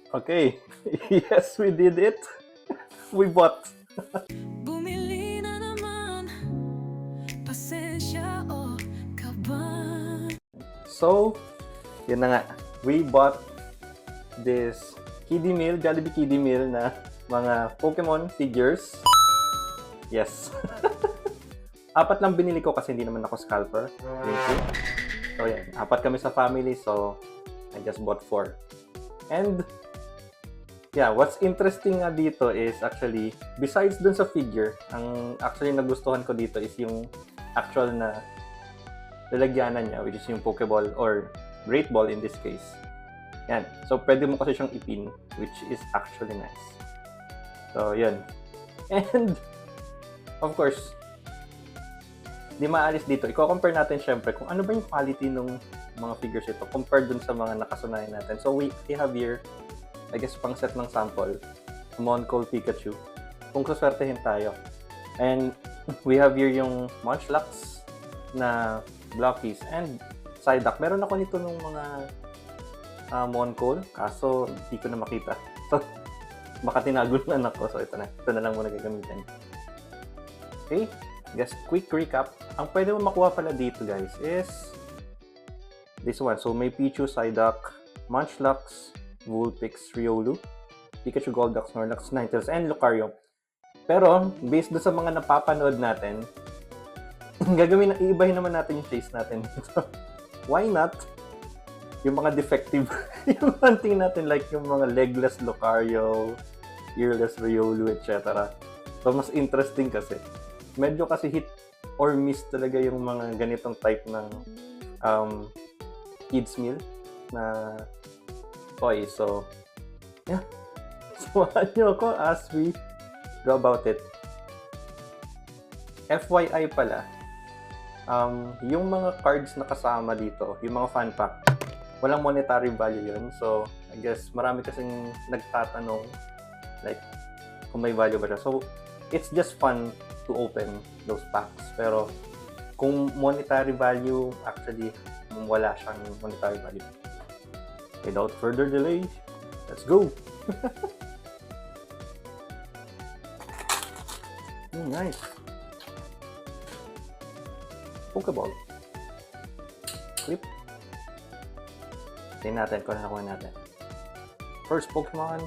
Okay. Yes, we did it. We bought. Bumili na naman, pasensya o kaban. So, yun na nga. We bought this kiddie meal, Jollibee kiddie meal na mga Pokemon figures. Yes. Apat lang binili ko kasi hindi naman ako scalper. Thank you. So, yan. Apat kami sa family, so I just bought 4. And, yeah, what's interesting nga dito is actually, besides dun sa figure, ang actually nagustuhan ko dito is yung actual na lalagyanan niya, which is yung Pokeball or Great Ball in this case. Yan. So, pwede mo kasi siyang ipin, which is actually nice. So, yun. And, of course, di maalis dito. I-compare natin syempre kung ano ba yung quality ng mga figures ito compared dun sa mga nakasunayan natin. So, we have here, I guess, pang set ng sample, Moncold Pikachu. Kung suswertehin tayo. And, we have here yung Munchlax na Blockies and Psyduck. Meron ako nito nung mga Moncold, kaso hindi ko na makita. So, baka tinago ng anak ko. So, ito na. Ito na lang muna gagamitin. Okay? Just quick recap. Ang pwede mo makuha pala dito, guys, is this one. So, may Pichu, Psyduck, Munchlax, Vulpix, Riolu, Pikachu, Golduck, Snorlax, Ninetales, and Lucario. Pero, based doon sa mga napapanood natin, iibahin naman natin yung chase natin. Why not? Yung mga defective, yung hunting natin, like yung mga legless Lucario, earless Riolu, etc. So, mas interesting kasi. Medyo kasi hit or miss talaga yung mga ganitong type ng kids meal na toy. So, yeah. Samahan nyo ako as we go about it. FYI pala, yung mga cards na kasama dito, yung mga fan pack, walang monetary value yun. So, I guess marami kasing nagtatanong like kung may value ba siya. So, it's just fun to open those packs. Pero, kung monetary value, actually, wala siyang monetary value. Without further delay, let's go! Nice! Pokeball. Clip. Tingnan natin kung ano nakuha natin. First Pokemon.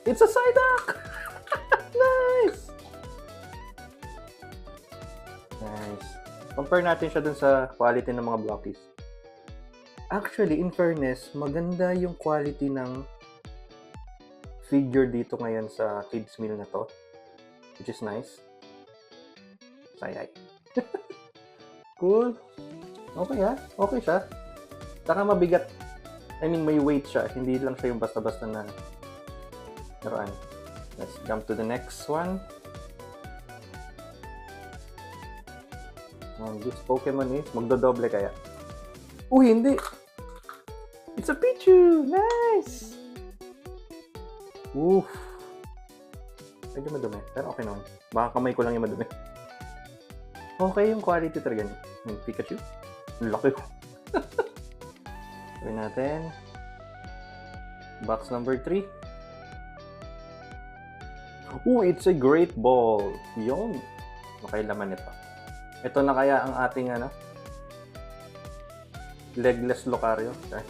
It's a Psyduck! Nice! Nice. Compare natin siya dun sa quality ng mga blockies. Actually, in fairness, maganda yung quality ng figure dito ngayon sa kids meal na to. Which is nice. Sayay. Cool. Okay ha? Okay siya. Saka mabigat. I mean, may weight siya. Hindi lang siya yung basta-basta na laruan. Let's jump to the next one. This Pokemon is magdodoble kaya. Uy, hindi! It's a Pichu! Nice! Oof! Medyo madumi. Pero okay naman. Baka kamay ko lang yung madumi. Okay yung quality talaga niya. Yung Pikachu. Ang laki ko. Gawin natin. Box number 3. Ooh, it's a great ball. Yun. Okay laman ito. Ito na kaya ang ating legless Lucario. Okay.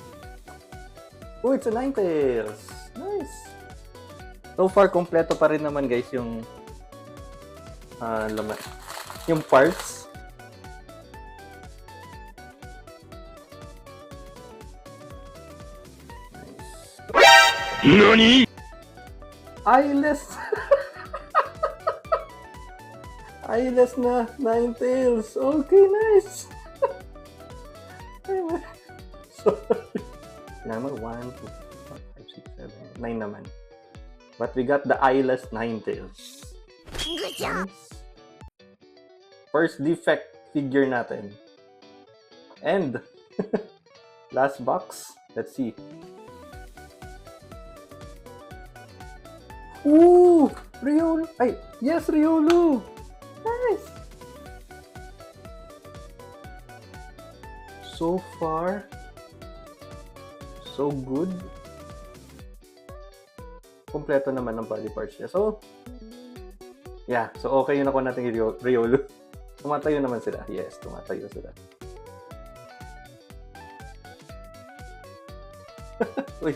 Ooh, it's a Ninetales. Nice. So far, kompleto pa rin naman guys yung laman. Yung parts. Nice. NANI? Eyeless. Eyeless na Ninetales. Okay, nice. Sorry. Naman 1, 2, 5, 6, 7, 9 naman. But we got the eyeless Ninetales. Good job! First defect figure natin. And last box. Let's see. Ooh! Riolu! Ay! Yes, Riolu! Nice! So far, so good. kompleto naman ng body parts niya. So, yeah. So, okay yung nakuha natin yung Riolu. Tumatayo naman sila. Yes, tumatayo sila. Uy.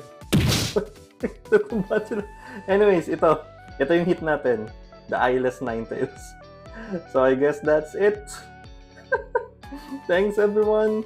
Tutumba sila. Anyways, ito yung hit natin. The Eyeless Ninetales. So, I guess that's it. Thanks, everyone.